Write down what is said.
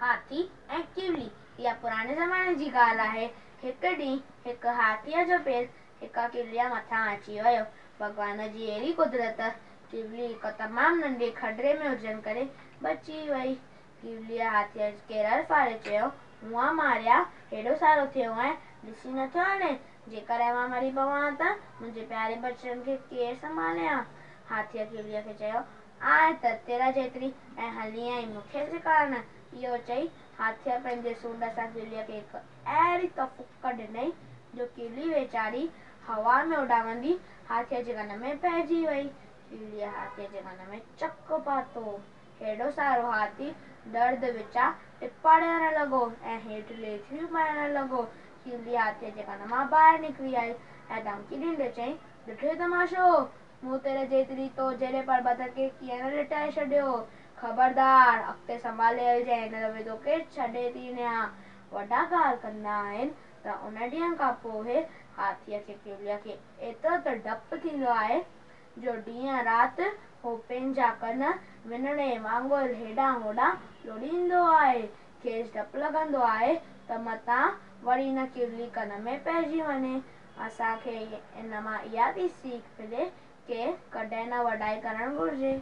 हाथी ऐं किवली। इहा पुराणे ज़माने जी ॻाल्हि आहे। हिकु ॾींहुं हिकु हाथीअ जो पेर हिकु किवलीअ मथां अची वियो। भॻवान जी अहिड़ी कुदरत, किवली हिकु तमामु नंढे खॾड़े में हुजण करे बची वई। किवलीअ हाथीअ खे रड़ पाड़े चयो, मुआ मारिया, हेॾो सारो थियो ऐं ॾिसी नथो वञे, जेकर मां मरी पवां त मुंहिंजे प्यारे बचड़नि खे केरु संभालियां। हाथीअ किवलीअ खे चयो, आए त तेरा जेतिरी ऐं हली आई मूंखे कान। इहो चई हाथीअ पंहिंजे सूंड सां किवलीअ खे हिकु अहिड़ी तफ़ुक ॾिनई जो किवली वीचारी हवा में उॾामंदी हाथीअ जे कन में पइजी वई। किवलीअ हाथीअ जे कन में चक पातो। हेॾो सारो हाथी दर्द विचा टिपा ॾियण लॻो ऐं हेठि लेथड़ियूं पाइण लॻो। किवली हाथीअ जे कन मां ॿाहिरि निकिरी आई ऐं धमकी ॾींदे चई, ॾिठो तमाशो, मूं तेरे जेतिरी तो जहिड़े पर्बत खे कीअं न लिटाए छॾियो। ख़बरदार, अॻिते संभाले हलिजांइ, न त तोखे छॾे थी ॾियां। वॾा ॻाल्हि कंदा आहिनि त उन ॾींहं खां पोइ हाथीअ खे किवलीअ खे एतिरो त डपु थींदो आहे जो ॾींहं राति हो पंहिंजा कन विञणे वांगुरु हेॾां होॾां लोड़ींदो आहे। खेसि डपु लॻंदो आहे त मतां वरी न किवली कन में पइजी वञे। असांखे इन मां इहा थी सीख मिले कि कॾहिं न वॾाई करणु घुरिजे।